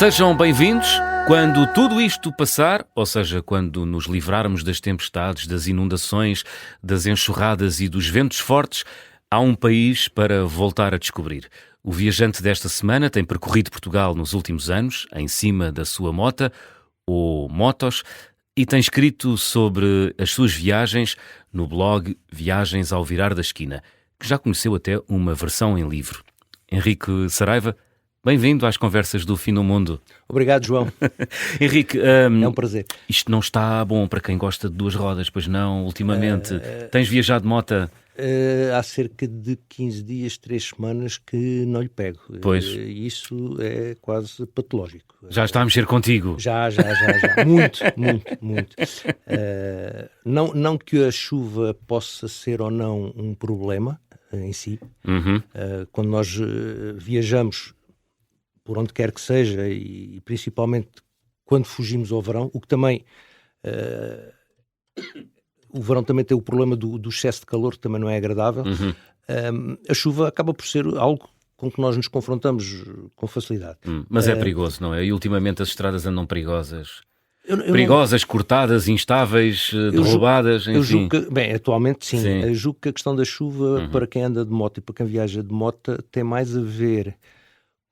Sejam bem-vindos. Quando tudo isto passar, ou seja, quando nos livrarmos das tempestades, das inundações, das enxurradas e dos ventos fortes, há um país para voltar a descobrir. O viajante desta semana tem percorrido Portugal nos últimos anos, em cima da sua mota, ou motos, e tem escrito sobre as suas viagens no blog Viagens ao Virar da Esquina, que já conheceu até uma versão em livro. Henrique Saraiva, bem-vindo às Conversas do Fim do Mundo. Obrigado, João. Henrique, é um prazer. Isto não está bom para quem gosta de duas rodas, pois não, ultimamente. Tens viajado de moto? Há cerca de 15 dias, 3 semanas que não lhe pego. Pois. Isso é quase patológico. Já está a mexer contigo? Já. Muito. Não que a chuva possa ser ou não um problema em si. Quando nós viajamos por onde quer que seja, e principalmente quando fugimos ao verão, o que também... o verão também tem o problema do excesso de calor, que também não é agradável. A chuva acaba por ser algo com que nós nos confrontamos com facilidade. Mas é perigoso, não é? E ultimamente as estradas andam perigosas. Perigosas, cortadas, instáveis, derrubadas, enfim. Eu julgo que, atualmente sim. Eu julgo que a questão da chuva, para quem anda de moto e para quem viaja de moto, tem mais a ver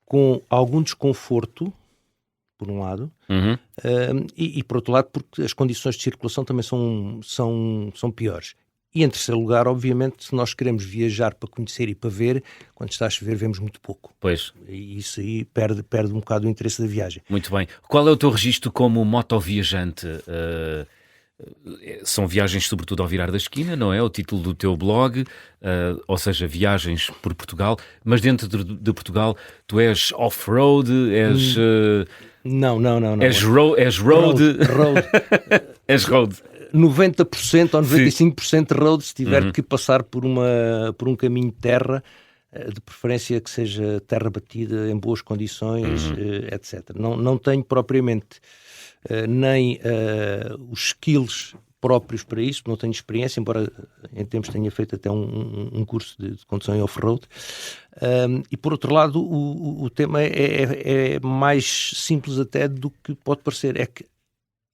com algum desconforto, por um lado, e por outro lado porque as condições de circulação também são piores. E em terceiro lugar, obviamente, se nós queremos viajar para conhecer e para ver, quando está a chover vemos muito pouco. Pois. E isso aí perde um bocado o interesse da viagem. Muito bem. Qual é o teu registro como motoviajante? São viagens sobretudo ao virar da esquina, não é? O título do teu blog, ou seja, viagens por Portugal. Mas dentro de Portugal, tu és off-road, és... Não. És road? És road. 90% ou 95% road, se tiver que passar por um caminho de terra, de preferência que seja terra batida, em boas condições, etc. Não tenho propriamente nem os skills próprios para isso, não tenho experiência, embora em tempos tenha feito até um curso de condução em off-road. E por outro lado, o tema é mais simples até do que pode parecer. É que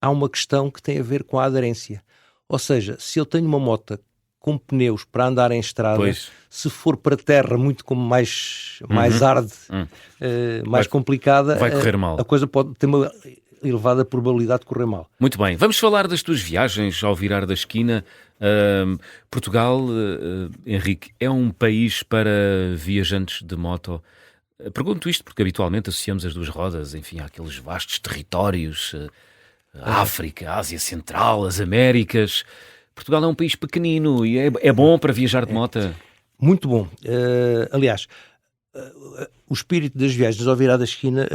há uma questão que tem a ver com a aderência. Ou seja, se eu tenho uma moto com pneus para andar em estrada, se for para terra muito como mais arde, mais complicada, vai correr mal. A coisa pode ter uma elevada probabilidade de correr mal. Muito bem, vamos falar das tuas viagens ao virar da esquina. Portugal, Henrique, é um país para viajantes de moto? Pergunto isto porque habitualmente associamos as duas rodas, enfim, àqueles vastos territórios, a África, a Ásia Central, as Américas. Portugal é um país pequenino e é bom para viajar de moto? Muito bom. Aliás, o espírito das viagens ao virar da esquina,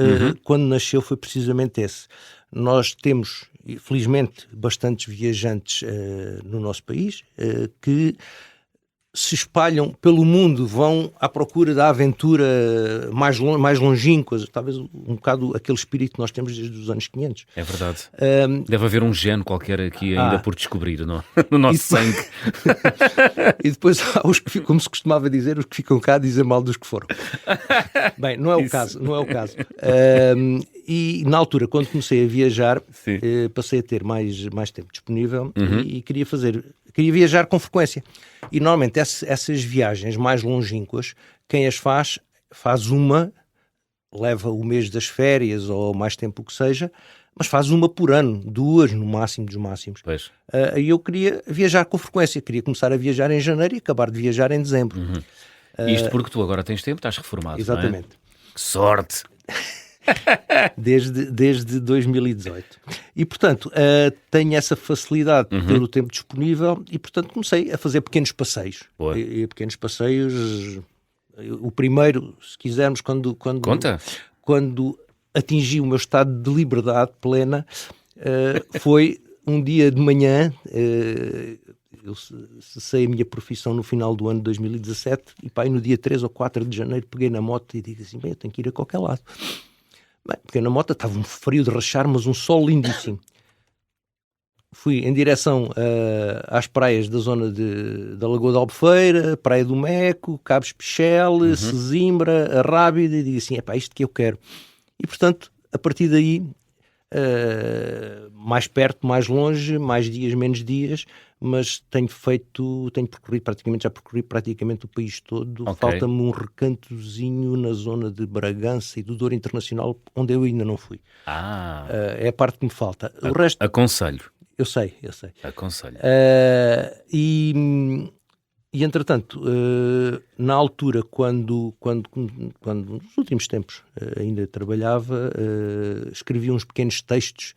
quando nasceu, foi precisamente esse. Nós temos, felizmente, bastantes viajantes no nosso país que se espalham pelo mundo, vão à procura da aventura mais longínqua, talvez um bocado aquele espírito que nós temos desde os anos 500. É verdade. Deve haver um gene qualquer aqui ainda por descobrir no nosso sangue. E depois há os que, como se costumava dizer, os que ficam cá dizem mal dos que foram. Bem, não é o caso. E na altura, quando comecei a viajar, passei a ter mais tempo disponível e queria viajar com frequência. E normalmente essas viagens mais longínquas, quem as faz uma, leva o mês das férias ou mais tempo o que seja, mas faz uma por ano, 2 no máximo dos máximos. E eu queria viajar com frequência, queria começar a viajar em janeiro e acabar de viajar em dezembro. Isto porque tu agora tens tempo, estás reformado. Exatamente. Não é? Que sorte! Desde 2018. E, portanto, tenho essa facilidade de ter o tempo disponível e, portanto, comecei a fazer pequenos passeios. E pequenos passeios... O primeiro, se quisermos, quando atingi o meu estado de liberdade plena, foi um dia de manhã... Eu cessei a minha profissão no final do ano de 2017 e no dia 3 ou 4 de janeiro peguei na moto e digo assim, eu tenho que ir a qualquer lado. Bem, peguei na moto, estava um frio de rachar, mas um sol lindíssimo. Fui em direção às praias da zona da Lagoa da Albufeira, Praia do Meco, Cabo Espichel, Sesimbra, a Rábida, e digo assim, isto que eu quero. E, portanto, a partir daí, mais perto, mais longe, mais dias, menos dias, mas já percorri praticamente o país todo. Ok. Falta-me um recantozinho na zona de Bragança e do Douro Internacional, onde eu ainda não fui. É a parte que me falta. O resto, Aconselho. eu sei. Aconselho. E entretanto, na altura, quando nos últimos tempos ainda trabalhava, escrevia uns pequenos textos.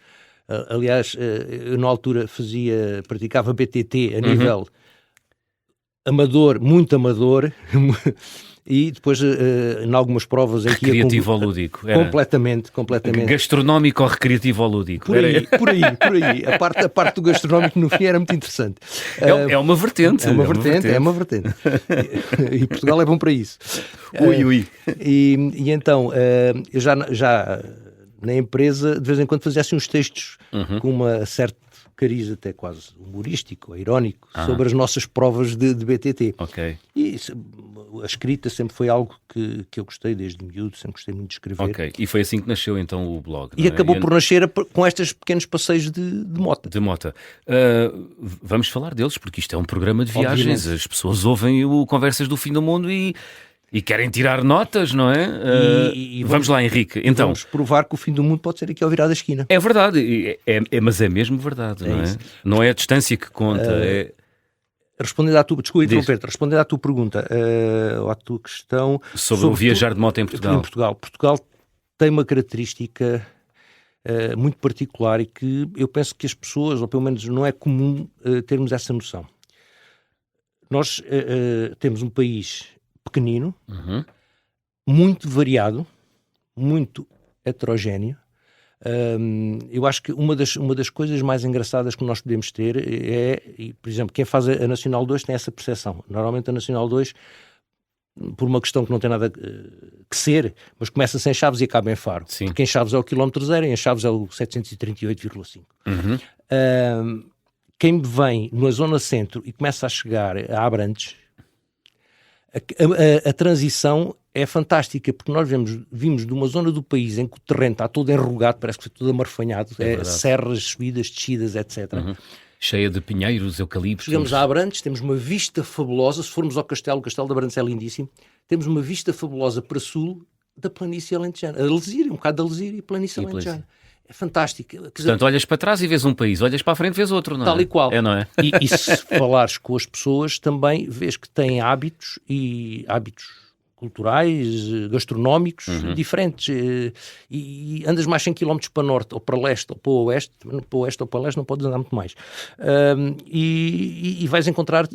Aliás, eu na altura praticava BTT a nível amador, muito amador, e depois em algumas provas em que Recreativo ou lúdico? Era completamente. gastronómico ou recreativo ou lúdico? Por aí. A parte do gastronómico no fim era muito interessante. É uma vertente. É uma vertente. E Portugal é bom para isso. Ui. E então, eu já na empresa, de vez em quando fazia assim uns textos com uma certa cariz até quase humorístico, irónico, sobre as nossas provas de BTT. Ok. E a escrita sempre foi algo que eu gostei desde miúdo, sempre gostei muito de escrever. Ok. E foi assim que nasceu então o blog. E acabou por nascer com estes pequenos passeios de moto. De mota. Vamos falar deles, porque isto é um programa de viagens. Obviamente. As pessoas ouvem o Conversas do Fim do Mundo e querem tirar notas, não é? Vamos lá, Henrique. Então, vamos provar que o fim do mundo pode ser aqui ao virar da esquina. é verdade, mas é mesmo verdade, não é? isso. Não é a distância que conta, Respondendo à tua, desculpa interromper-te, respondendo à tua pergunta, à tua questão sobre o viajar de moto em Portugal. Portugal tem uma característica muito particular e que eu penso que as pessoas, ou pelo menos não é comum termos essa noção. Nós temos um país pequenino, muito variado, muito heterogéneo. Eu acho que uma das coisas mais engraçadas que nós podemos ter e, por exemplo, quem faz a Nacional 2 tem essa percepção. Normalmente a Nacional 2, por uma questão que não tem nada que ser, mas começa-se em Chaves e acaba em Faro. Sim. Porque em Chaves é o quilómetro zero e em Chaves é o 738,5. Quem vem na zona centro e começa a chegar a Abrantes, a transição é fantástica, porque nós vimos de uma zona do país em que o terreno está todo enrugado, parece que foi todo amarfanhado, serras, subidas, descidas, etc. Cheia de pinheiros, eucaliptos. Chegamos a Abrantes, temos uma vista fabulosa. Se formos ao castelo, o castelo de Abrantes é lindíssimo. Temos uma vista fabulosa para sul da planície alentejana. Um bocado de Alzira e planície alentejana. É fantástico. Portanto, olhas para trás e vês um país, olhas para a frente e vês outro, não é? Tal e qual. Não é? E se falares com as pessoas, também vês que têm hábitos culturais, gastronómicos diferentes. E andas mais 100 km para norte, ou para leste, ou para o oeste. Para o oeste ou para leste não podes andar muito mais. E vais encontrar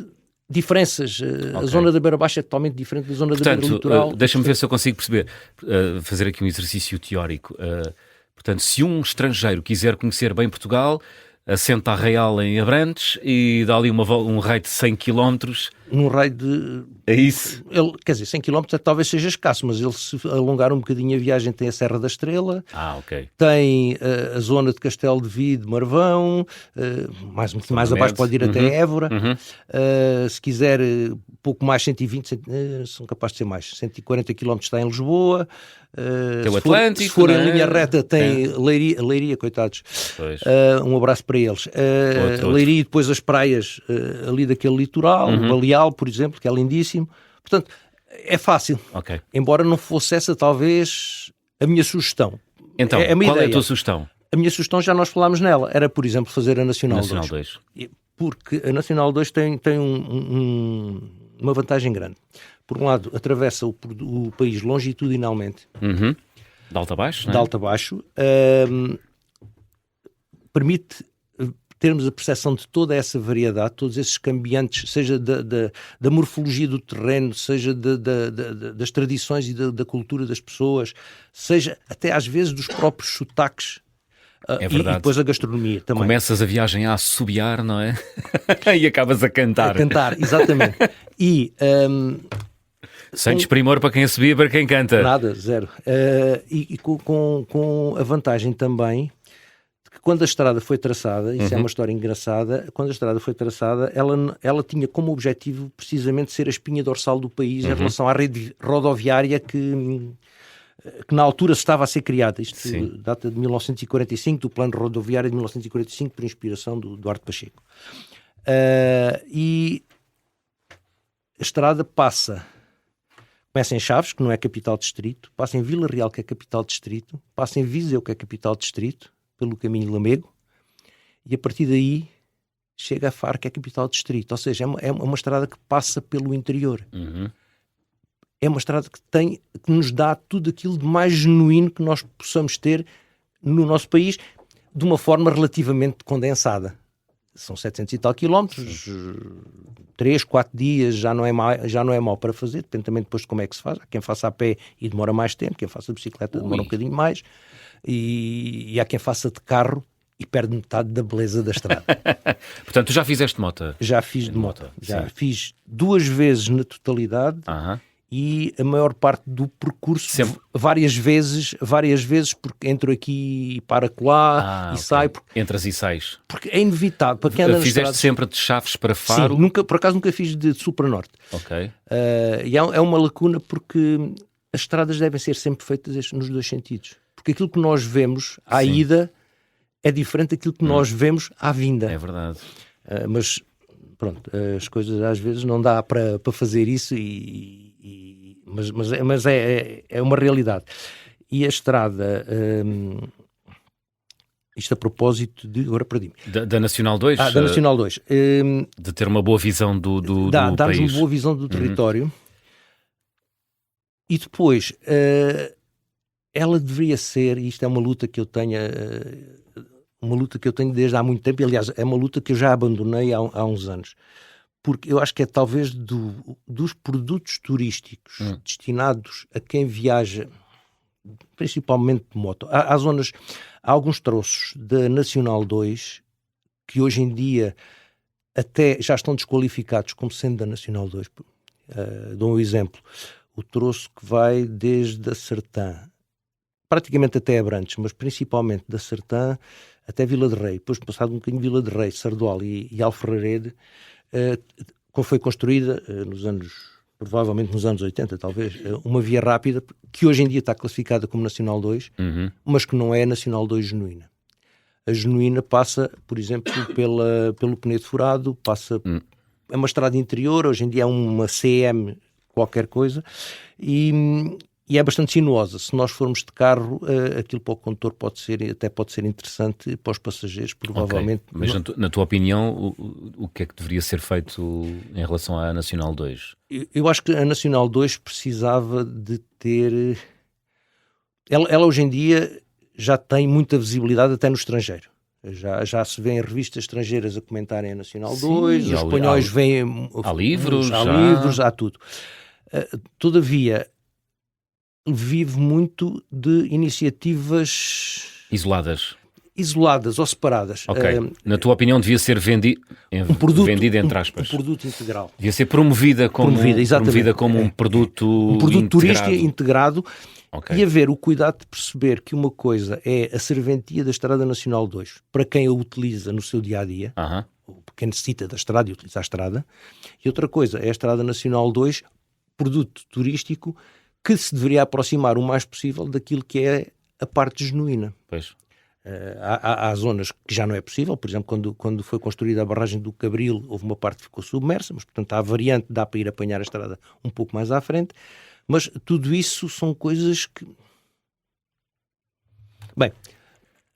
diferenças. A zona da Beira Baixa é totalmente diferente da zona da Beira Litoral. Deixa-me ver se eu consigo perceber. Fazer aqui um exercício teórico. Portanto, se um estrangeiro quiser conhecer bem Portugal, assenta a Real em Abrantes e dá ali um raio de 100 km. Num raio de... É isso? Quer dizer, 100 km talvez seja escasso, mas ele, se alongar um bocadinho a viagem, tem a Serra da Estrela, ok. Tem a zona de Castelo de Vide, Marvão, mais abaixo pode ir até Évora. Se quiser pouco mais, 120, são capazes de ser mais, 140 km está em Lisboa. Tem o Atlântico, se for em linha reta, tem Leiria, coitados. Um abraço para eles. Leiria e depois as praias ali daquele litoral, o Baleal, por exemplo, que é lindíssimo. Portanto, é fácil. Embora não fosse essa, talvez, a minha sugestão. Então, qual é a tua sugestão? A minha sugestão, já nós falámos nela, era, por exemplo, fazer a Nacional 2. Porque a Nacional 2 tem uma vantagem grande. Por um lado, atravessa o país longitudinalmente. De alto a baixo, não é? De alto a baixo. Permite termos a percepção de toda essa variedade, todos esses cambiantes, seja da morfologia do terreno, seja das tradições e da cultura das pessoas, seja até às vezes dos próprios sotaques. É verdade. E depois a gastronomia também. Começas a viagem a assobiar, não é? E acabas a cantar. A cantar, exatamente. E... sem desprimor para quem assobia, para quem canta. Nada, zero. E com a vantagem também de que quando a estrada foi traçada, isso é uma história engraçada, quando a estrada foi traçada, ela tinha como objetivo precisamente ser a espinha dorsal do país em relação à rede rodoviária que que na altura estava a ser criada. Isto Sim. data de 1945, do plano rodoviário de 1945, por inspiração do Duarte Pacheco. E a estrada começa em Chaves, que não é capital distrito, passa em Vila Real, que é capital distrito, passa em Viseu, que é capital distrito, pelo caminho de Lamego, e a partir daí chega a Faro, que é capital distrito. Ou seja, é uma estrada que passa pelo interior. É uma estrada que nos dá tudo aquilo de mais genuíno que nós possamos ter no nosso país, de uma forma relativamente condensada. São 700 e tal quilómetros, 3, 4 dias já não é mau para fazer, depende também depois de como é que se faz. Há quem faça a pé e demora mais tempo, quem faça de bicicleta demora um bocadinho mais, e há quem faça de carro e perde metade da beleza da estrada. Portanto, tu já fizeste moto? Já fiz de moto. Já fiz 2 vezes na totalidade. E a maior parte do percurso, várias vezes, porque entro aqui e para colar e saio. Entras e sais. Porque é inevitável. Para quem anda Fizeste estradas, sempre de Chaves para Faro? Sim, por acaso nunca fiz de sul para norte. E é uma lacuna porque as estradas devem ser sempre feitas nos 2 sentidos. Porque aquilo que nós vemos à ida é diferente daquilo que nós vemos à vinda. É verdade. Mas pronto, as coisas às vezes não dá para fazer isso, mas é uma realidade. E a estrada, isto a propósito de... Agora perdi-me. Da Nacional 2? Da Nacional 2. De ter uma boa visão do país. Dar-nos uma boa visão do território. E depois, ela deveria ser, e isto é uma luta que eu tenho... uma luta que eu tenho desde há muito tempo, e aliás é uma luta que eu já abandonei há uns anos, porque eu acho que é talvez dos produtos turísticos destinados a quem viaja, principalmente de moto. Há alguns troços da Nacional 2 que hoje em dia até já estão desqualificados como sendo da Nacional 2. Dou um exemplo, o troço que vai desde a Sertã, praticamente até Abrantes, mas principalmente da Sertã até Vila de Rei, depois passado um bocadinho Vila de Rei, Sardual e Alferrarede, foi construída provavelmente nos anos 80, talvez, uma via rápida que hoje em dia está classificada como Nacional 2, mas que não é a Nacional 2 genuína. A genuína passa, por exemplo, pelo Penedo Furado, é uma estrada interior, hoje em dia é uma CM qualquer coisa, e é bastante sinuosa. Se nós formos de carro, aquilo para o condutor pode ser interessante, para os passageiros, provavelmente. Mas na tua opinião, o que é que deveria ser feito em relação à Nacional 2? Eu acho que a Nacional 2 precisava de ter... Ela hoje em dia já tem muita visibilidade até no estrangeiro. Já se vê em revistas estrangeiras a comentarem a Nacional 2, os espanhóis veem... Há livros, há tudo. Todavia... vive muito de iniciativas isoladas ou separadas. Na tua opinião devia ser vendida entre aspas. Um produto integral. Devia ser promovida como um produto turístico integrado. E haver o cuidado de perceber que uma coisa é a serventia da Estrada Nacional 2 para quem a utiliza no seu dia-a-dia, ou quem necessita da estrada e utiliza a estrada, e outra coisa é a Estrada Nacional 2, produto turístico, que se deveria aproximar o mais possível daquilo que é a parte genuína. Pois. Há zonas que já não é possível, por exemplo, quando foi construída a barragem do Cabril, houve uma parte que ficou submersa, mas portanto há a variante, dá para ir apanhar a estrada um pouco mais à frente, mas tudo isso são coisas que... Bem...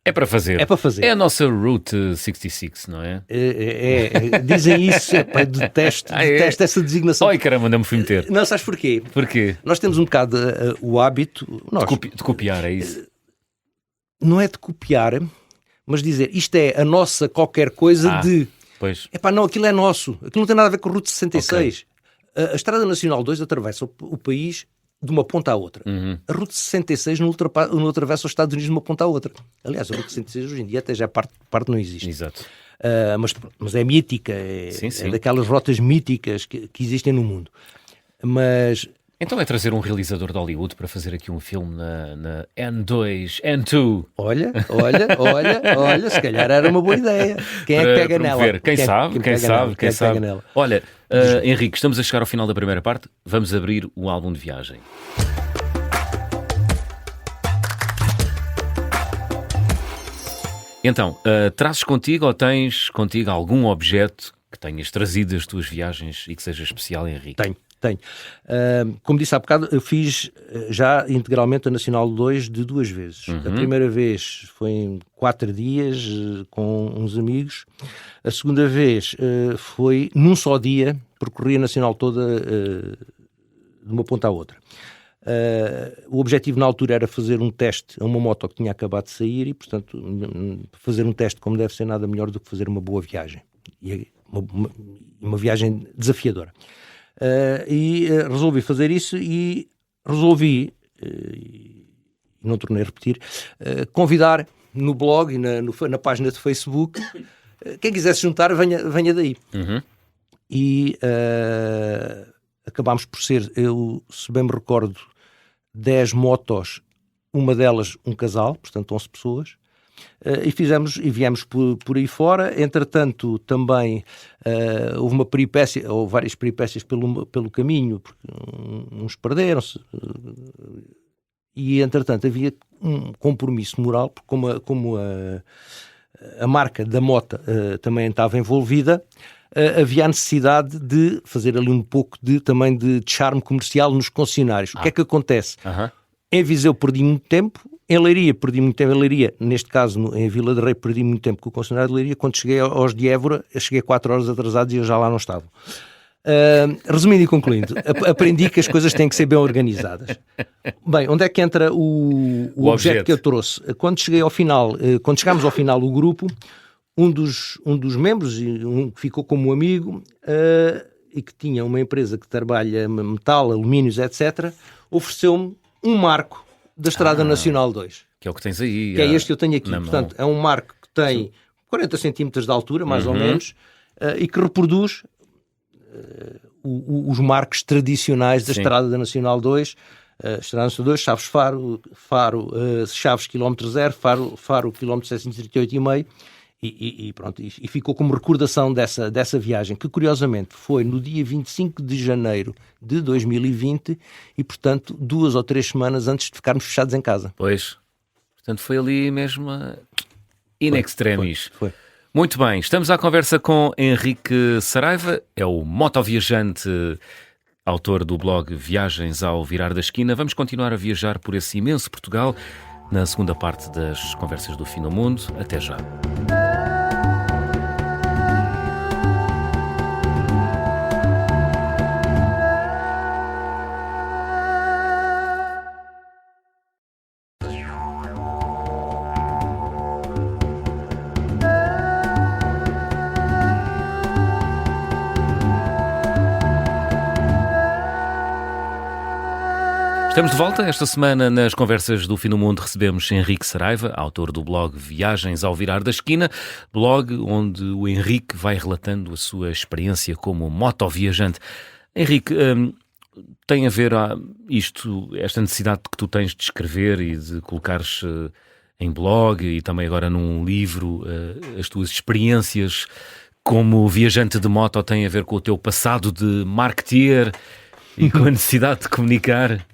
É para fazer. É a nossa Route 66, não é? Dizem isso, detesto essa designação. Ai caramba, não me fui meter. Não, sabes porquê? Porquê? Nós temos um bocado o hábito... De copiar, é isso? Não é de copiar, mas dizer, isto é a nossa qualquer coisa de... Pois. Não, aquilo é nosso. Aquilo não tem nada a ver com a Route 66. A Estrada Nacional 2 atravessa o país de uma ponta à outra. A Route 66 não atravessa os Estados Unidos de uma ponta à outra. Aliás, a Route 66 hoje em dia até já parte não existe. Exato. Mas é mítica, é daquelas rotas míticas que existem no mundo. Mas... Então é trazer um realizador de Hollywood para fazer aqui um filme na N2, N2. Olha, se calhar era uma boa ideia. Quem é que pega nela? Quem sabe. Olha, Henrique, estamos a chegar ao final da primeira parte. Vamos abrir o álbum de viagem. Então, trazes contigo ou tens contigo algum objeto que tenhas trazido das tuas viagens e que seja especial, Henrique? Tenho. Como disse há bocado, eu fiz já integralmente a Nacional 2 de 2 vezes. A primeira vez foi em 4 dias com uns amigos. A segunda vez foi num só dia, percorri a Nacional toda de uma ponta à outra. O objetivo na altura era fazer um teste a uma moto que tinha acabado de sair e, portanto, fazer um teste como deve ser nada melhor do que fazer uma boa viagem. E uma viagem desafiadora. Resolvi fazer isso e resolvi, não tornei a repetir, convidar no blog e na página de Facebook quem quisesse juntar, venha daí. E acabámos por ser, eu se bem me recordo, 10 motos, uma delas um casal, portanto 11 pessoas. E viemos por aí fora. Entretanto, também houve uma peripécia, ou várias peripécias pelo caminho, porque uns perderam-se. E, entretanto, havia um compromisso moral, porque como a marca da moto também estava envolvida, havia a necessidade de fazer ali um pouco também de charme comercial nos concessionários. O que é que acontece? Em Viseu perdi muito tempo, em Leiria perdi muito tempo, neste caso em Vila de Rei perdi muito tempo com o concessionário de Leiria. Quando cheguei aos de Évora, eu cheguei 4 horas atrasados e eu já lá não estava. Resumindo e concluindo, aprendi que as coisas têm que ser bem organizadas. Bem, onde é que entra o objeto que eu trouxe? Quando chegámos ao final do grupo, um dos membros, um que ficou como amigo, e que tinha uma empresa que trabalha metal, alumínios, etc., ofereceu-me um marco da Estrada Nacional 2. Que é o que tens aí. Que é este que eu tenho aqui. Portanto, é um marco que tem 40 centímetros de altura, mais ou menos, e que reproduz os marcos tradicionais da Estrada da Nacional 2. Estrada Nacional 2, Chaves Faro, Chaves quilómetro 0, Faro quilómetro 738,5. E pronto, e ficou como recordação dessa viagem, que curiosamente foi no dia 25 de janeiro de 2020 e, portanto, 2 ou 3 semanas antes de ficarmos fechados em casa. Pois, portanto foi ali mesmo in extremis. Foi. Muito bem, estamos à conversa com Henrique Saraiva, é o motoviajante, autor do blog Viagens ao Virar da Esquina. Vamos continuar a viajar por esse imenso Portugal na segunda parte das Conversas do Fim do Mundo. Até já. Estamos de volta. Esta semana, nas Conversas do Fim do Mundo, recebemos Henrique Saraiva, autor do blog Viagens ao Virar da Esquina, blog onde o Henrique vai relatando a sua experiência como motoviajante. Henrique, tem a ver esta necessidade que tu tens de escrever e de colocares em blog e também agora num livro as tuas experiências como viajante de moto, tem a ver com o teu passado de marketeer e com a necessidade de comunicar?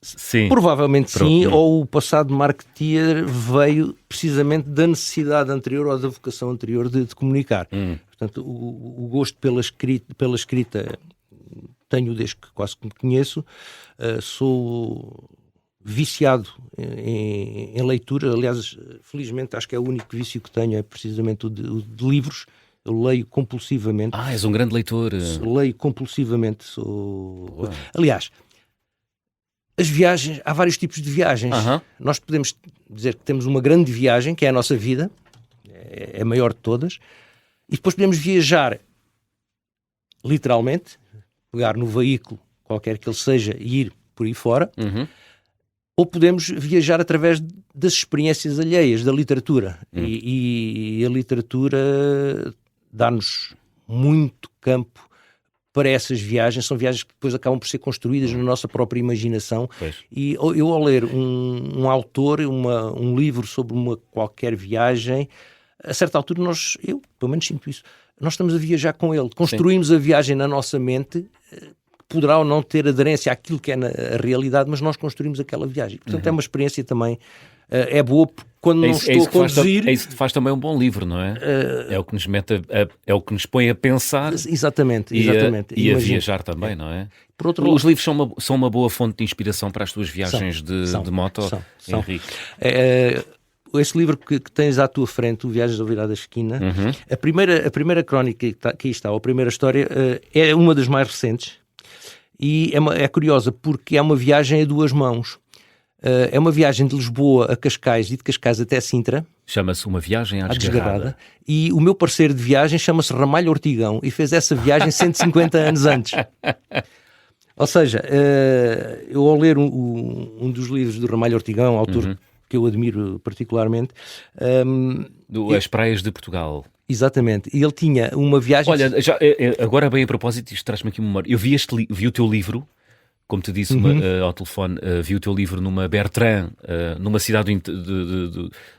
Sim. Provavelmente sim, ou o passado de marketeer veio precisamente da necessidade anterior ou da vocação anterior de comunicar. Portanto, o gosto pela escrita tenho desde que quase que me conheço. Sou viciado em leitura. Aliás, felizmente acho que é o único vício que tenho, é precisamente o de livros. Eu leio compulsivamente. És um grande leitor. Leio compulsivamente. Aliás, as viagens, há vários tipos de viagens. Nós podemos dizer que temos uma grande viagem, que é a nossa vida, é a maior de todas, e depois podemos viajar literalmente, pegar no veículo, qualquer que ele seja, e ir por aí fora, ou podemos viajar através das experiências alheias, da literatura. E a literatura dá-nos muito campo para essas viagens. São viagens que depois acabam por ser construídas na nossa própria imaginação. E eu, ao ler um autor, um livro sobre qualquer viagem, a certa altura eu pelo menos sinto isso, nós estamos a viajar com ele, construímos a viagem na nossa mente, poderá ou não ter aderência àquilo que é a realidade, mas nós construímos aquela viagem. Portanto, é uma experiência também É boa quando não estou a conduzir. É isso que faz também um bom livro, não é? É o que nos mete é o que nos põe a pensar. Exatamente. E a viajar também, não é? Por outro lado, os livros são uma boa fonte de inspiração para as tuas viagens de moto, são. Henrique. Esse livro que tens à tua frente, o Viagens ao Virar da Esquina, a primeira crónica que aqui está, ou a primeira história, é uma das mais recentes e é curiosa porque é uma viagem a duas mãos. É uma viagem de Lisboa a Cascais e de Cascais até Sintra. Chama-se Uma Viagem à Desgarrada. E o meu parceiro de viagem chama-se Ramalho Ortigão e fez essa viagem 150 anos antes. Ou seja, eu ao ler um dos livros do Ramalho Ortigão, autor que eu admiro particularmente... As Praias de Portugal. Exatamente. E ele tinha uma viagem... Olha, agora bem a propósito, isto traz-me aqui uma memória. Eu vi o teu livro, como te disse ao telefone, vi o teu livro numa Bertrand, numa cidade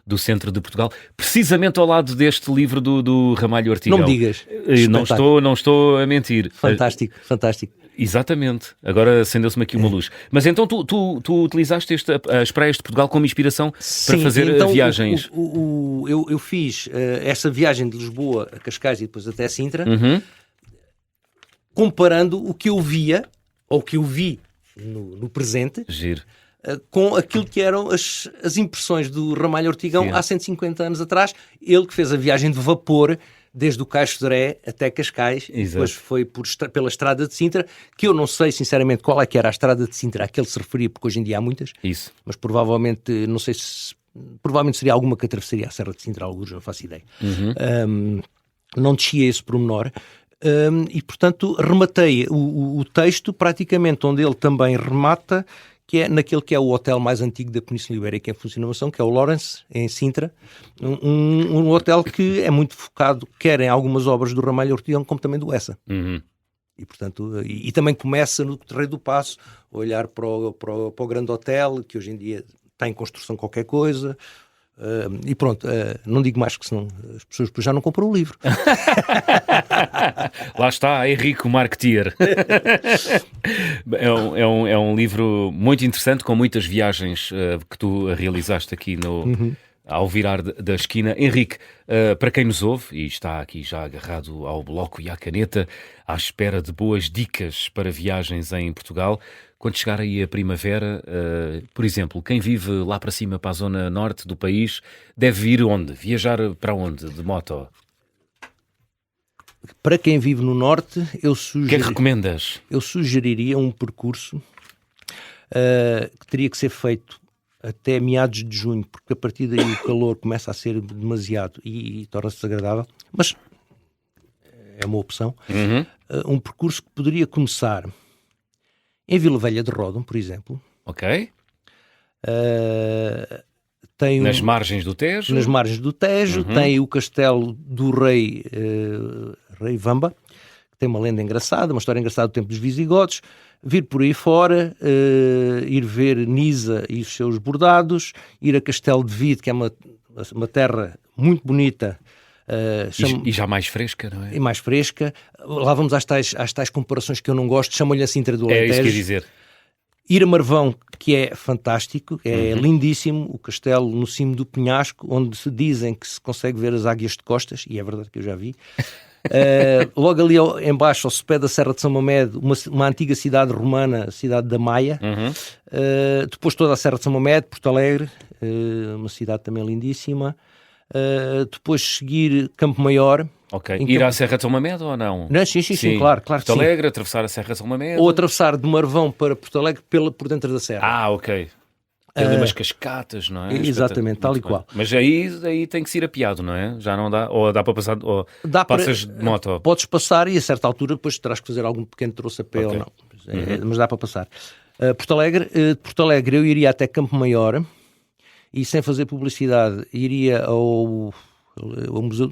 do centro de Portugal, precisamente ao lado deste livro do Ramalho Ortigão. Não me digas. Não estou a mentir. Fantástico. Exatamente. Agora acendeu-se-me aqui uma luz. Mas então tu utilizaste as praias de Portugal como inspiração para fazer então, viagens? Eu fiz essa viagem de Lisboa a Cascais e depois até Sintra, comparando o que eu via, ou o que eu vi no presente, Giro. Com aquilo que eram as impressões do Ramalho Ortigão há 150 anos atrás. Ele que fez a viagem de vapor desde o Caixo de Dré até Cascais, depois foi pela Estrada de Sintra, que eu não sei sinceramente qual é que era a Estrada de Sintra a que ele se referia, porque hoje em dia há muitas, mas provavelmente, não sei se... Provavelmente seria alguma que atravessaria a Serra de Sintra, alguns, não faço ideia. Não descia esse pormenor. E, portanto, rematei o texto praticamente onde ele também remata, que é naquele que é o hotel mais antigo da Península Ibérica em funcionamento, que é o Lawrence, em Sintra. Um hotel que é muito focado, quer em algumas obras do Ramalho Ortigão, como também do Essa. E, portanto, e também começa no Terreiro do Paço, a olhar para o grande hotel, que hoje em dia está em construção qualquer coisa. E pronto, não digo mais, que senão as pessoas depois já não compram o livro. Lá está, Henrique Marketeer. É um livro muito interessante, com muitas viagens que tu realizaste aqui ao virar da esquina. Henrique, para quem nos ouve e está aqui já agarrado ao bloco e à caneta, à espera de boas dicas para viagens em Portugal, quando chegar aí a primavera, por exemplo, quem vive lá para cima, para a zona norte do país, deve ir onde? Viajar para onde, de moto? Para quem vive no norte, O que é que recomendas? Eu sugeriria um percurso que teria que ser feito até meados de junho, porque a partir daí o calor começa a ser demasiado e torna-se desagradável, mas é uma opção. Um percurso que poderia começar em Vila Velha de Ródão, por exemplo. Ok. Tem nas margens do Tejo. Nas margens do Tejo. Tem o castelo do rei Vamba, que tem uma lenda engraçada, uma história engraçada do tempo dos Visigodos. Vir por aí fora, ir ver Nisa e os seus bordados, ir a Castelo de Vide, que é uma terra muito bonita. E já mais fresca, não é? E mais fresca. Lá vamos às tais comparações que eu não gosto. Chamo-lhe a Sintra do Alentejo. É isso que eu ia dizer. Ir a Marvão, que é fantástico, é lindíssimo, o castelo no cimo do penhasco, onde se dizem que se consegue ver as águias de costas, e é verdade que eu já vi. Logo ali embaixo, ao pé da Serra de São Mamed, uma antiga cidade romana, a cidade da Maia. Depois toda a Serra de São Mamed, Porto Alegre, uma cidade também lindíssima. Depois seguir Campo Maior. Ok. Ir à Serra de São Mamed ou não? Sim, claro Porto Alegre, atravessar a Serra de São Mamed. Ou atravessar de Marvão para Porto Alegre por dentro da serra. Ah, ok. Tem ali umas cascatas, não é? Exatamente, tal e qual. Mas aí tem que ser apiado, não é? Já não dá? Ou dá para passar? Ou passas de moto? Podes passar e a certa altura depois terás que fazer algum pequeno troço a pé ou não. Mas dá para passar. Porto Alegre eu iria até Campo Maior e, sem fazer publicidade, iria ao museu,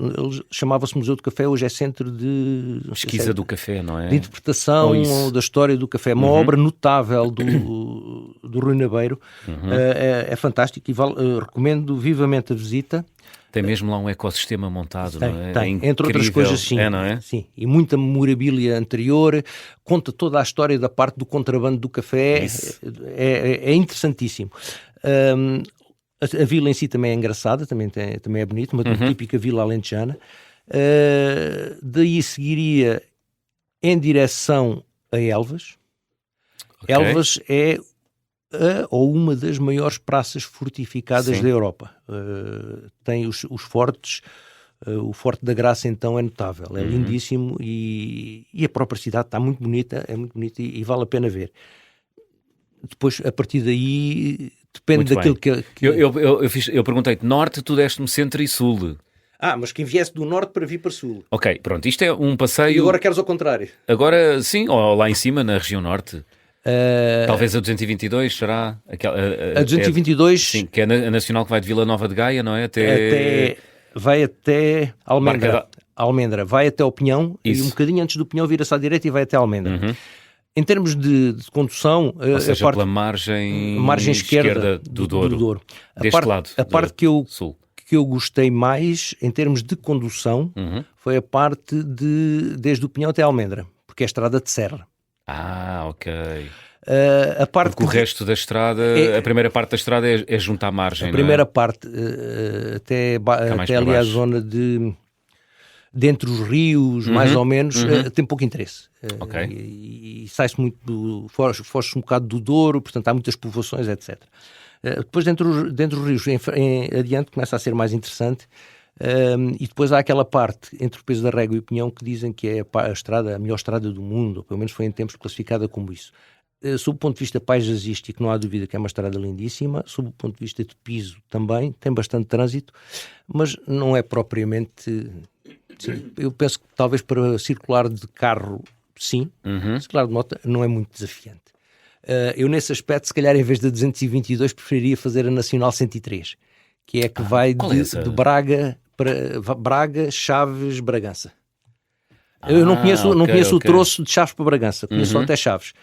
chamava-se Museu do Café, hoje é Centro de Pesquisa do Café, não é? De interpretação da história do café. Uma obra notável do Rui Nabeiro. É fantástico e recomendo vivamente a visita. Tem mesmo lá um ecossistema montado, não é? Tem. Entre outras coisas, sim. Não é? Sim. E muita memorabilia anterior, conta toda a história da parte do contrabando do café. É interessantíssimo. A vila em si também é engraçada, também é bonita, uma típica vila alentejana. Daí seguiria em direção a Elvas. Okay. Elvas é ou uma das maiores praças fortificadas da Europa. Tem os fortes. O Forte da Graça então é notável, é lindíssimo, e a própria cidade está muito bonita, é muito bonita e vale a pena ver. Depois, a partir daí, depende muito daquilo que... Eu perguntei-te norte, tu deste-me centro e sul. Mas quem viesse do norte para vir para sul. Ok, pronto, isto é um passeio... E agora queres ao contrário? Agora sim, ou lá em cima, na região norte. Talvez a 222 será... A 222... sim, que é a nacional que vai de Vila Nova de Gaia, não é? Vai até Almendra, vai até o Pinhão. Isso. E um bocadinho antes do Pinhão vira-se à direita e vai até Almendra. Em termos de condução... Ou seja, pela margem esquerda do Douro. A parte que eu gostei mais, em termos de condução, foi a parte desde o Pinhão até Almendra, porque é estrada de serra. Ok. Porque o resto da estrada, a primeira parte da estrada é junto à margem, a primeira parte, até ali à zona de entre os rios, mais ou menos, tem pouco interesse. Okay. E sai-se muito, foge-se um bocado do Douro, portanto há muitas povoações, etc. Depois dentro dos rios, adiante, começa a ser mais interessante. E depois há aquela parte entre o Peso da Régua e o Pinhão que dizem que é a melhor estrada do mundo, ou pelo menos foi em tempos classificada como isso. Sob o ponto de vista paisagístico, não há dúvida que é uma estrada lindíssima. Sob o ponto de vista de piso também, tem bastante trânsito, mas não é propriamente... Sim, eu penso que talvez para circular de carro, sim. Circular de moto não é muito desafiante. Eu nesse aspecto, se calhar em vez da 222, preferiria fazer a Nacional 103, que é a que vai de Braga para Braga, Chaves, Bragança. Eu não conheço, o troço de Chaves para Bragança, conheço só até Chaves.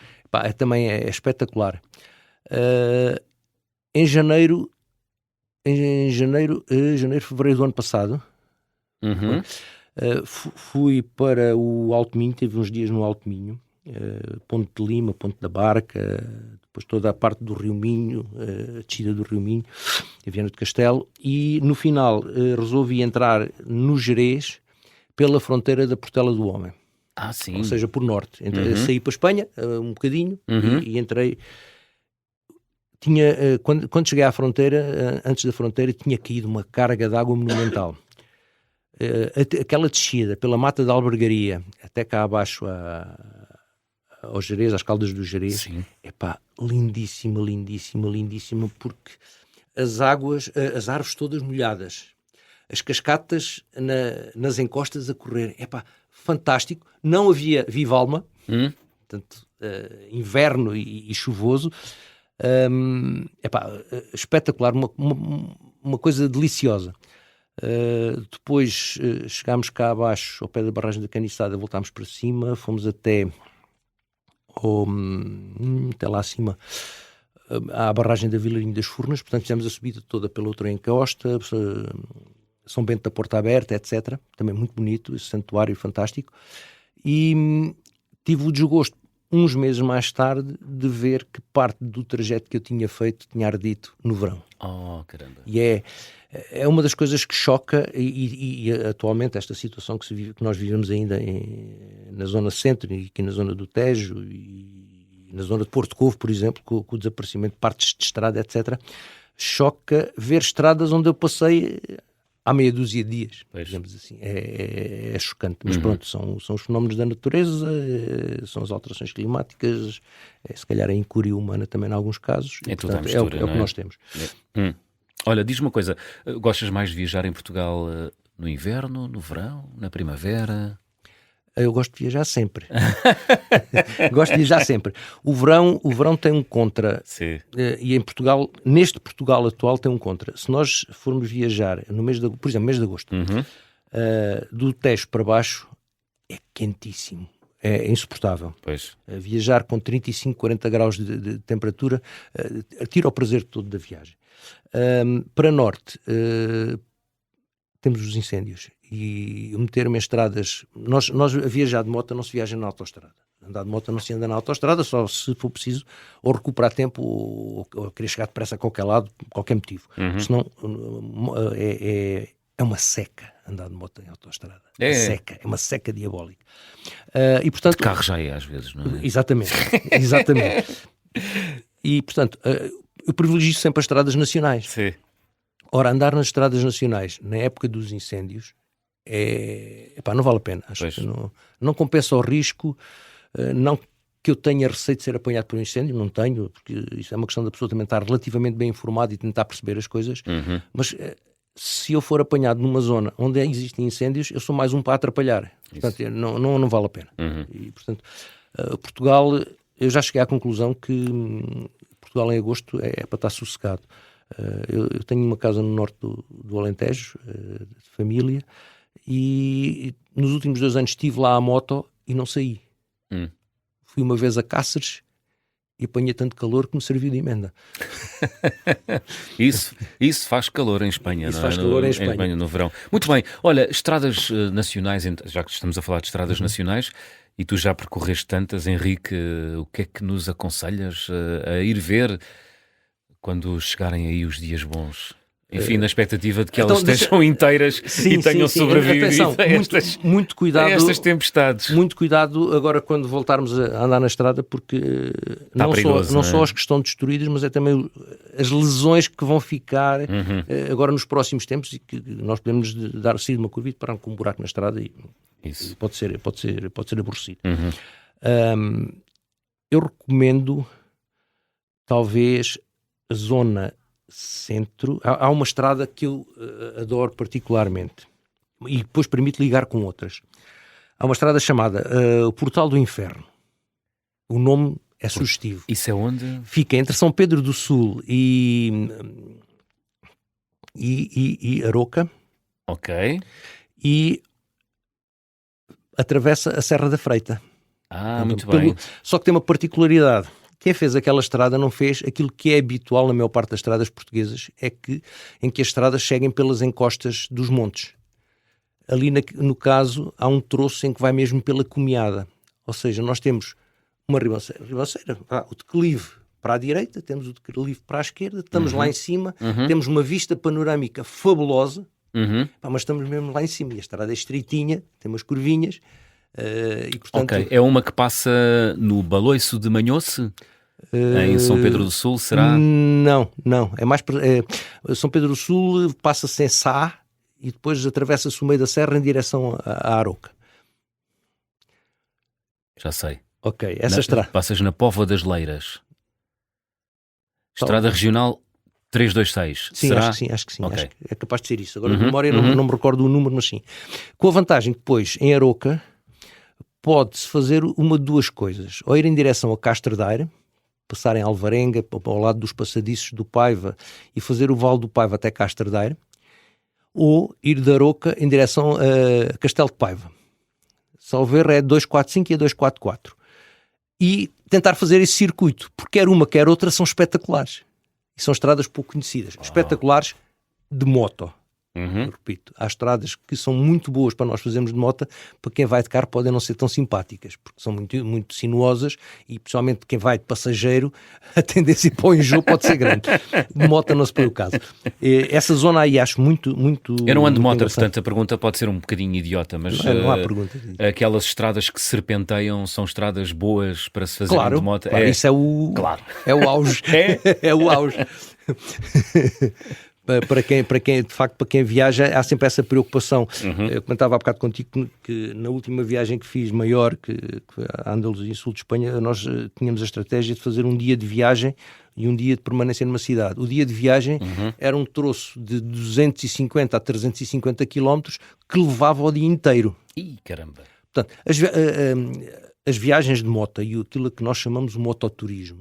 Também é espetacular. Em janeiro, fevereiro do ano passado, fui para o Alto Minho, tive uns dias no Alto Minho, Ponte de Lima, Ponte da Barca, depois toda a parte do Rio Minho, a descida do Rio Minho, a Viana do Castelo, e no final resolvi entrar no Gerês pela fronteira da Portela do Homem. Sim. Ou seja, por norte. Saí para a Espanha, um bocadinho, e entrei. Quando cheguei à fronteira, antes da fronteira, tinha caído uma carga de água monumental. Aquela descida pela Mata da Albergaria até cá abaixo ao Gerês, às Caldas do Gerês, lindíssima, lindíssima, lindíssima, porque as árvores todas molhadas, as cascatas nas encostas a correr, fantástico. Não havia vivalma, portanto, inverno e chuvoso, espetacular, uma coisa deliciosa. Depois chegámos cá abaixo, ao pé da barragem da Caniçada, voltámos para cima, fomos até lá acima, à barragem da Vilarinho das Furnas, portanto fizemos a subida toda pela outra encosta, São Bento da Porta Aberta, etc. Também muito bonito, esse santuário fantástico. E tive o desgosto, uns meses mais tarde, de ver que parte do trajeto que eu tinha feito tinha ardido no verão. Caramba. E é uma das coisas que choca, e atualmente esta situação que nós vivemos ainda na zona centro e aqui na zona do Tejo e na zona de Porto Covo, por exemplo, com o desaparecimento de partes de estrada, etc. Choca ver estradas onde eu passei há meia dúzia de dias, digamos assim. É chocante, mas pronto, são os fenómenos da natureza, são as alterações climáticas, se calhar a incúria humana também em alguns casos, e, portanto, é o que nós temos. Olha, diz-me uma coisa, gostas mais de viajar em Portugal no inverno, no verão, na primavera? Eu gosto de viajar sempre. Gosto de viajar sempre. O verão tem um contra. Sim. E em Portugal, neste Portugal atual, tem um contra. Se nós formos viajar no mês por exemplo, mês de agosto, do Tejo para baixo, é quentíssimo. É insuportável. Pois. Viajar com 35, 40 graus de temperatura tira o prazer todo da viagem. Para norte, temos os incêndios. E meter-me em estradas... Nós a viajar de moto não se viaja na autoestrada. Andar de moto não se anda na autoestrada, só se for preciso, ou recuperar tempo, ou querer chegar depressa a qualquer lado, por qualquer motivo. Senão é uma seca andar de moto em autoestrada. É uma seca diabólica. E, portanto, de carro já é às vezes, não é? Exatamente. E, portanto, eu privilegio sempre as estradas nacionais. Sim. Ora, andar nas estradas nacionais, na época dos incêndios, não vale a pena. Acho que não compensa o risco. Não que eu tenha receio de ser apanhado por um incêndio, não tenho, porque isso é uma questão da pessoa também estar relativamente bem informado e tentar perceber as coisas. Mas se eu for apanhado numa zona onde existem incêndios, eu sou mais um para atrapalhar. Portanto, não vale a pena. E, portanto, Portugal, eu já cheguei à conclusão que Portugal em agosto é para estar sossegado. Eu tenho uma casa no norte do Alentejo, de família, e nos últimos 2 anos estive lá à moto e não saí. Fui uma vez a Cáceres e apanhei tanto calor que me serviu de emenda. Isso faz calor em Espanha, Isso não é? faz calor em Espanha no verão. Muito bem. Olha, estradas nacionais, já que estamos a falar de estradas nacionais, e tu já percorreste tantas, Henrique, o que é que nos aconselhas a ir ver quando chegarem aí os dias bons? Enfim, na expectativa de que elas estejam inteiras e tenham sobrevivido muito cuidado, a estas tempestades. Muito cuidado agora quando voltarmos a andar na estrada, porque não só as que estão destruídas, mas é também as lesões que vão ficar agora nos próximos tempos, e que nós podemos dar sair de uma curva e parar com um buraco na estrada e pode ser aborrecido. Eu recomendo talvez a zona centro. Há uma estrada que eu adoro particularmente e depois permite ligar com outras. Há uma estrada chamada o Portal do Inferno. O nome é sugestivo. Isso é onde? Fica entre São Pedro do Sul e Aroca. Ok. E atravessa a Serra da Freita. Muito bem. Só que tem uma particularidade. Quem fez aquela estrada não fez aquilo que é habitual na maior parte das estradas portuguesas, em que as estradas seguem pelas encostas dos montes. Ali, no caso, há um troço em que vai mesmo pela cumeada. Ou seja, nós temos uma ribanceira, o declive para a direita, temos o declive para a esquerda, estamos lá em cima, temos uma vista panorâmica fabulosa, mas estamos mesmo lá em cima. E a estrada é estreitinha, tem umas curvinhas. E, portanto, ok, é uma que passa no Baloiço de Manhoce? Em São Pedro do Sul, será? Não. É mais São Pedro do Sul passa-se em Sá e depois atravessa-se o meio da serra em direção a Aroca. Já sei. Ok, essa estrada. Passas na Póvoa das Leiras. Estrada Regional 326. Sim, será? Acho que sim. Okay. Acho que é capaz de ser isso. Agora de memória não me recordo o número, mas sim. Com a vantagem que depois, em Aroca, pode-se fazer uma de duas coisas. Ou ir em direção a Castro Daire, passar em Alvarenga, ao lado dos passadiços do Paiva, e fazer o Vale do Paiva até Castro Daire, ou ir de Aroca em direção a Castelo de Paiva. Salvo erro é 245 e a 244. E tentar fazer esse circuito, porque quer uma, quer outra, são espetaculares. E são estradas pouco conhecidas. Espetaculares de moto. Eu repito, há estradas que são muito boas para nós fazermos de moto, para quem vai de carro podem não ser tão simpáticas, porque são muito, muito sinuosas e, pessoalmente, quem vai de passageiro, a tendência para o enjoo pode ser grande. De moto não se põe o caso. Essa zona aí acho muito... Eu não ando de moto, portanto a pergunta pode ser um bocadinho idiota, mas não há pergunta. Aquelas estradas que serpenteiam são estradas boas para se fazer de moto? Claro, isso é o auge. É o auge. Para quem viaja, há sempre essa preocupação. Eu comentava há bocado contigo que na última viagem que fiz maior, que a Andaluzia e Sul de Espanha, nós tínhamos a estratégia de fazer um dia de viagem e um dia de permanência numa cidade. O dia de viagem era um troço de 250 a 350 km que levava o dia inteiro. Ih, caramba! Portanto, as viagens de moto e aquilo que nós chamamos de mototurismo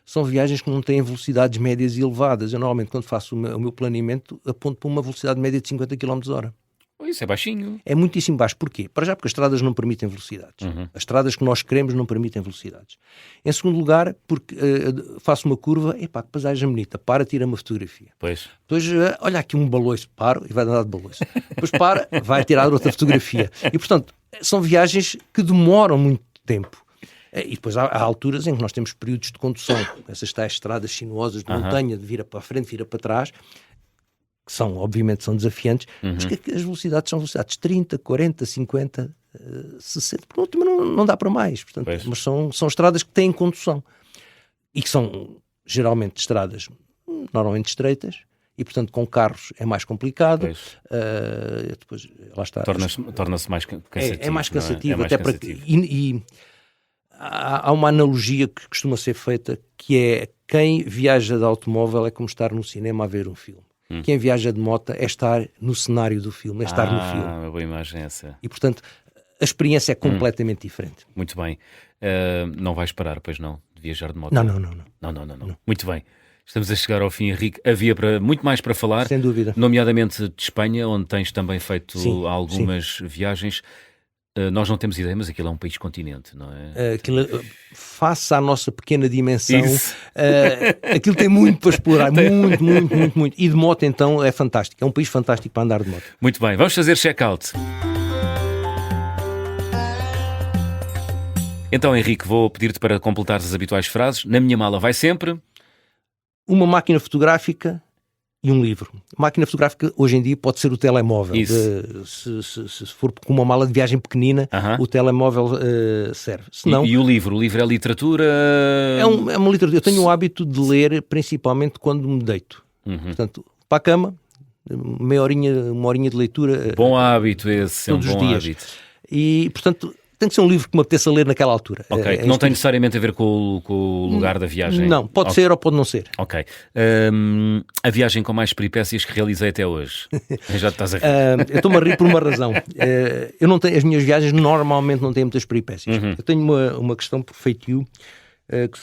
são viagens que não têm velocidades médias e elevadas. Eu normalmente, quando faço o meu planeamento, aponto para uma velocidade média de 50 km/h. Isso é baixinho. É muitíssimo baixo. Porquê? Para já porque as estradas não permitem velocidades. As estradas que nós queremos não permitem velocidades. Em segundo lugar, porque faço uma curva, que paisagem bonita, tira uma fotografia. Pois. Depois, olha aqui um baloiço, paro e vai andar de baloiço. Depois vai tirar outra fotografia. E, portanto, são viagens que demoram muito tempo. E depois há alturas em que nós temos períodos de condução, essas tais estradas sinuosas de montanha, de vira para a frente, vira para trás, que obviamente são desafiantes, mas que as velocidades são velocidades 30, 40, 50, 60, porque não dá para mais. Portanto, mas são estradas que têm condução e que são geralmente estradas normalmente estreitas, e portanto com carros é mais complicado. Depois, lá está, torna-se mais cansativo. É mais cansativo, mais até cansativo. E há uma analogia que costuma ser feita, que é: quem viaja de automóvel é como estar no cinema a ver um filme. Quem viaja de moto é estar no cenário do filme, é estar no filme. Uma boa imagem essa. E portanto a experiência é completamente diferente. Muito bem. Não vais parar, pois não, de viajar de moto? Não. Não. Muito bem. Estamos a chegar ao fim, Henrique. Havia muito mais para falar. Sem dúvida. Nomeadamente de Espanha, onde tens também feito algumas sim. viagens. Nós não temos ideia, mas aquilo é um país-continente, não é? Face à nossa pequena dimensão, aquilo tem muito para explorar. Muito. E de moto, então, é fantástico. É um país fantástico para andar de moto. Muito bem. Vamos fazer check-out. Então, Henrique, vou pedir-te para completares as habituais frases. Na minha mala vai sempre... uma máquina fotográfica e um livro. A máquina fotográfica hoje em dia pode ser o telemóvel. Se for com uma mala de viagem pequenina, o telemóvel serve. Senão, e o livro? O livro é literatura? É uma literatura. Eu tenho o hábito de ler principalmente quando me deito. Portanto, para a cama, uma horinha de leitura. Bom hábito esse, todos é um os bom dias. hábito. E, portanto, tem que ser um livro que me apeteça ler naquela altura. Ok, não tem necessariamente a ver com o lugar da viagem? Não, pode ser ou pode não ser. Ok. A viagem com mais peripécias que realizei até hoje? Já te estás a rir. Eu estou-me a rir por uma razão. As minhas viagens normalmente não têm muitas peripécias. Eu tenho uma questão por feitio, que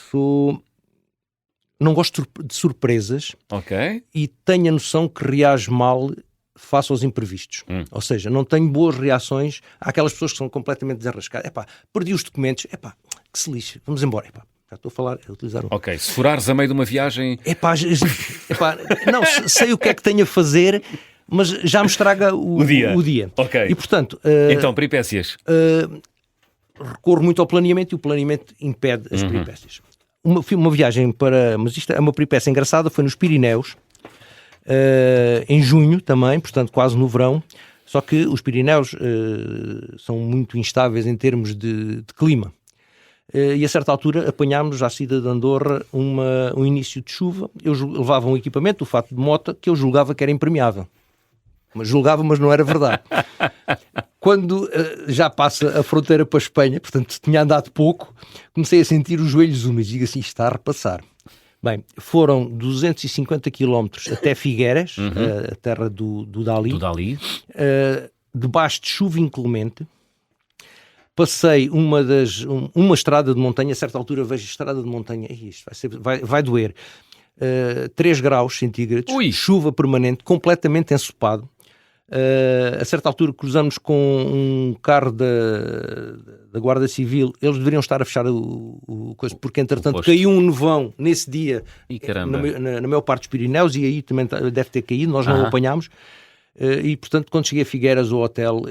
não gosto de surpresas. Ok. E tenho a noção que reage mal face aos imprevistos. Ou seja, não tenho boas reações àquelas pessoas que são completamente desenrascadas. Perdi os documentos. Que se lixe. Vamos embora. Já estou a falar, a utilizar Ok, se furares a meio de uma viagem... não, sei o que é que tenho a fazer, mas já me estraga o dia. Ok. E portanto... então, peripécias. Recorro muito ao planeamento e o planeamento impede as peripécias. Uma viagem mas isto é uma peripécia engraçada, foi nos Pirineus, em junho também, portanto quase no verão, só que os Pirineus são muito instáveis em termos de clima. E a certa altura apanhámos à saída de Andorra um início de chuva. Eu levava um equipamento, o fato de moto, que eu julgava que era impermeável. Mas não era verdade. Quando já passa a fronteira para a Espanha, portanto tinha andado pouco, comecei a sentir os joelhos úmidos. Digo assim, está a repassar. Bem, foram 250 km até Figueras, a terra do Dalí. Debaixo de chuva inclemente. Passei uma estrada de montanha, a certa altura vejo a estrada de montanha, isto vai doer. 3 graus centígrados, chuva permanente, completamente ensopado. A certa altura cruzamos com um carro da Guarda Civil. Eles deveriam estar a fechar o coisa, porque entretanto caiu um nevão nesse dia na maior parte dos Pirineus, e aí também deve ter caído, nós não o apanhámos. E portanto, quando cheguei a Figueras, ao hotel,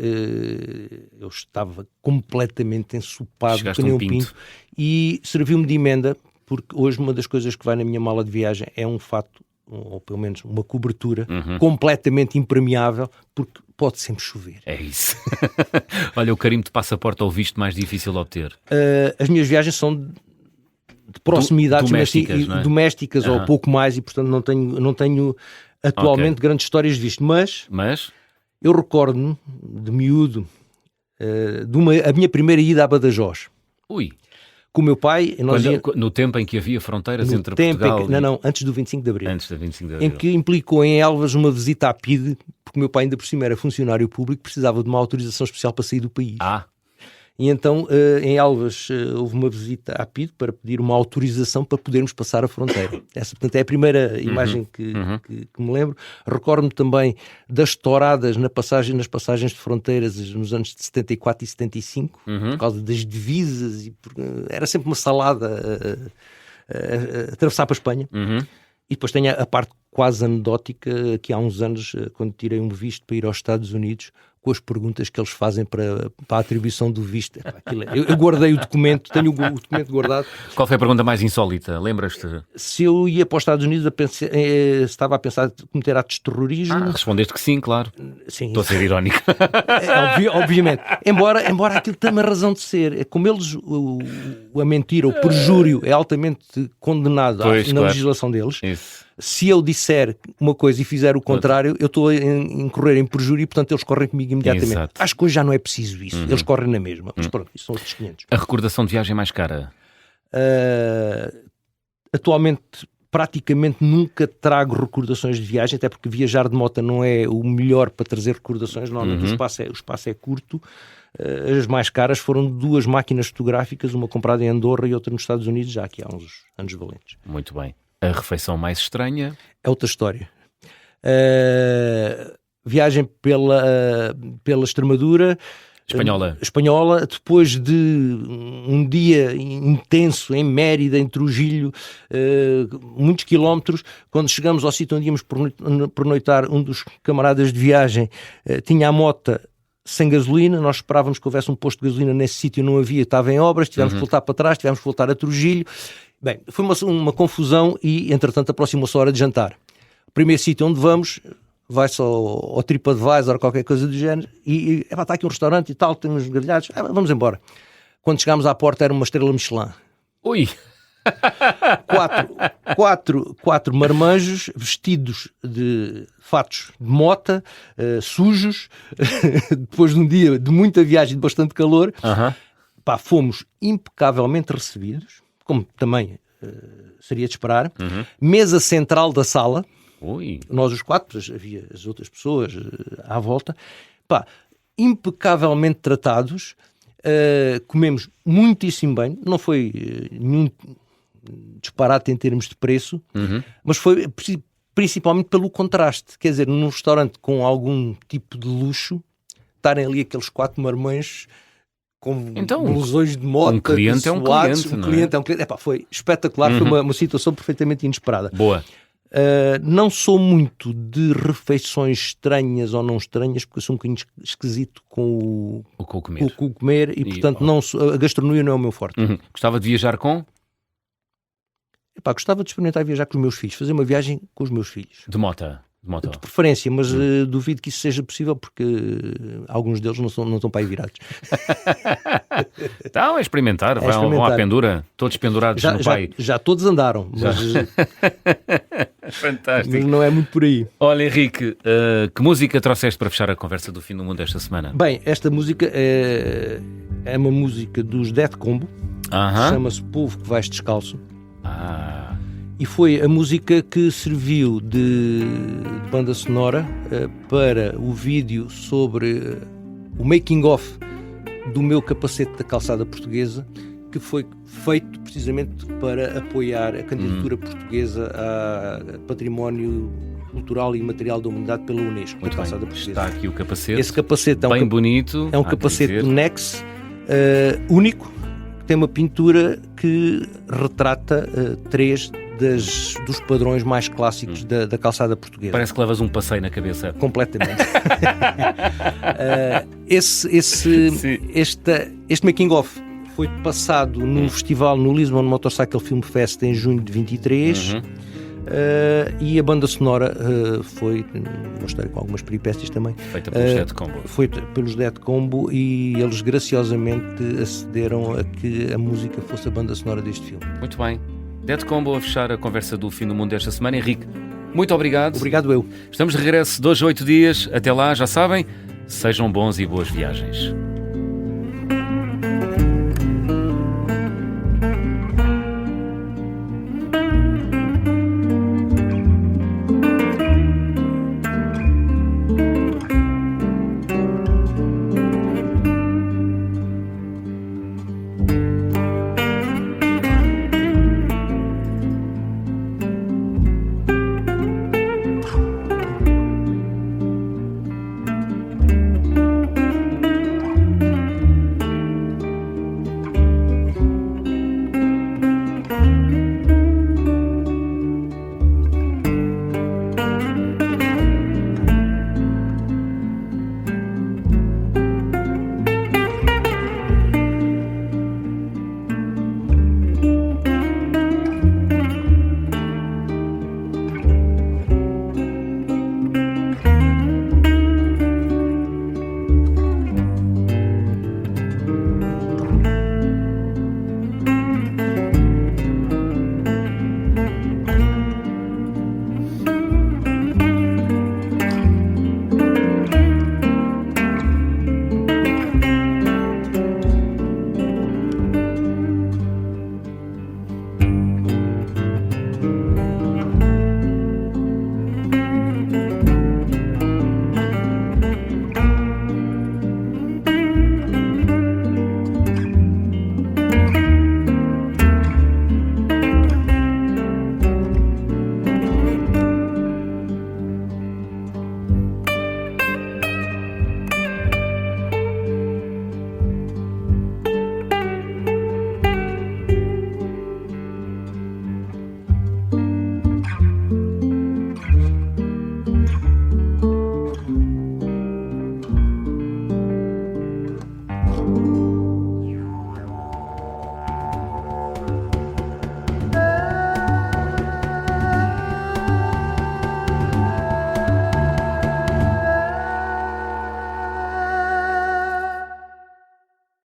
eu estava completamente ensopado, que nem um pinto, e serviu-me de emenda, porque hoje uma das coisas que vai na minha mala de viagem é um fato, ou pelo menos uma cobertura completamente impermeável, porque pode sempre chover. É isso. Olha, o carimbo de passaporte ou visto mais difícil de obter? As minhas viagens são de proximidades domésticas ou pouco mais, e portanto não tenho atualmente grandes histórias de visto, mas eu recordo-me de miúdo a minha primeira ida a Badajoz. Com o meu pai... No tempo em que havia fronteiras entre Portugal... antes do 25 de Abril. Antes do 25 de Abril. Em que implicou em Elvas uma visita à PIDE, porque o meu pai ainda por cima era funcionário público, precisava de uma autorização especial para sair do país. E então, em Elvas, houve uma visita à PIDE para pedir uma autorização para podermos passar a fronteira. Essa, portanto, é a primeira imagem que me lembro. Recordo-me também das touradas nas passagens de fronteiras nos anos de 74 e 75, por causa das divisas. Era sempre uma salada a atravessar para a Espanha. E depois tem a parte quase anedótica, que há uns anos, quando tirei um visto para ir aos Estados Unidos, com as perguntas que eles fazem para a atribuição do visto. Eu guardei o documento, tenho o documento guardado. Qual foi a pergunta mais insólita? Lembras-te? Se eu ia para os Estados Unidos, estava a pensar em cometer atos de terrorismo. Respondeste que sim, claro. Sim. Estou a ser irónico. Obviamente. Embora aquilo tenha uma razão de ser. Como eles, a mentira, o perjúrio é altamente condenado na legislação deles. Isso. Se eu disser uma coisa e fizer o contrário, eu estou a incorrer em perjúrio e, portanto, eles correm comigo imediatamente. Exato. Acho que hoje já não é preciso isso. Eles correm na mesma. Mas pronto, isso são outros 500. A recordação de viagem mais cara? Atualmente, praticamente nunca trago recordações de viagem, até porque viajar de moto não é o melhor para trazer recordações. Normalmente o espaço é curto. As mais caras foram 2 máquinas fotográficas, uma comprada em Andorra e outra nos Estados Unidos, já aqui há uns anos valentes. Muito bem. A refeição mais estranha? É outra história. Viagem pela Extremadura. Espanhola, depois de um dia intenso em Mérida, em Trujillo, muitos quilómetros. Quando chegamos ao sítio onde íamos pernoitar, um dos camaradas de viagem tinha a moto sem gasolina. Nós esperávamos que houvesse um posto de gasolina nesse sítio, não havia, estava em obras, tivemos que voltar para trás, tivemos que voltar a Trujillo. Bem, foi uma confusão e, entretanto, aproximou-se a hora de jantar. O primeiro sítio onde vamos, vai-se ao TripAdvisor ou qualquer coisa do género e está aqui um restaurante e tal, tem uns grelhados, vamos embora. Quando chegámos à porta era uma estrela Michelin. Ui! Quatro marmanjos vestidos de fatos de mota, sujos, depois de um dia de muita viagem e de bastante calor. Fomos impecavelmente recebidos, como também seria de esperar. Mesa central da sala. Ui. Nós os 4, havia as outras pessoas à volta. Impecavelmente tratados. Comemos muitíssimo bem. Não foi nenhum disparate em termos de preço, mas foi principalmente pelo contraste. Quer dizer, num restaurante com algum tipo de luxo, estarem ali aqueles 4 marmães com blusões de moto. Um cliente é um cliente. Foi espetacular, foi uma situação perfeitamente inesperada. Boa. Não sou muito de refeições estranhas ou não estranhas, porque eu sou um bocadinho esquisito com o comer e portanto, a gastronomia não é o meu forte. Gostava de viajar com? Gostava de experimentar viajar com os meus filhos, fazer uma viagem com os meus filhos. De moto? De preferência, mas duvido que isso seja possível porque alguns deles não estão para aí virados. Então é experimentar, vão à pendura, todos pendurados no pai. Já todos andaram, mas fantástico. Mas não é muito por aí. Olha, Henrique, que música trouxeste para fechar a conversa do Fim do Mundo esta semana? Bem, esta música é uma música dos Dead Combo, chama-se Povo que Vais Descalço. E foi a música que serviu de banda sonora para o vídeo sobre o making-of do meu capacete da calçada portuguesa, que foi feito precisamente para apoiar a candidatura portuguesa a património cultural e imaterial da humanidade pela Unesco. Muito bem. Está aqui o capacete. Esse capacete bem bonito. É um capacete do Nex, único, que tem uma pintura que retrata 3 dos padrões mais clássicos da calçada portuguesa. Parece que levas um passeio na cabeça. Completamente. Este making-of foi passado num festival no Lisbon Motorcycle Film Fest em junho de 23. E a banda sonora foi uma história com algumas peripécias também. Feita pelos Dead Combo. Foi pelos Dead Combo e eles graciosamente acederam a que a música fosse a banda sonora deste filme. Muito bem. Dead Combo a fechar a conversa do Fim do Mundo desta semana. Henrique, muito obrigado. Obrigado eu. Estamos de regresso 2 a 8 dias. Até lá, já sabem, sejam bons e boas viagens.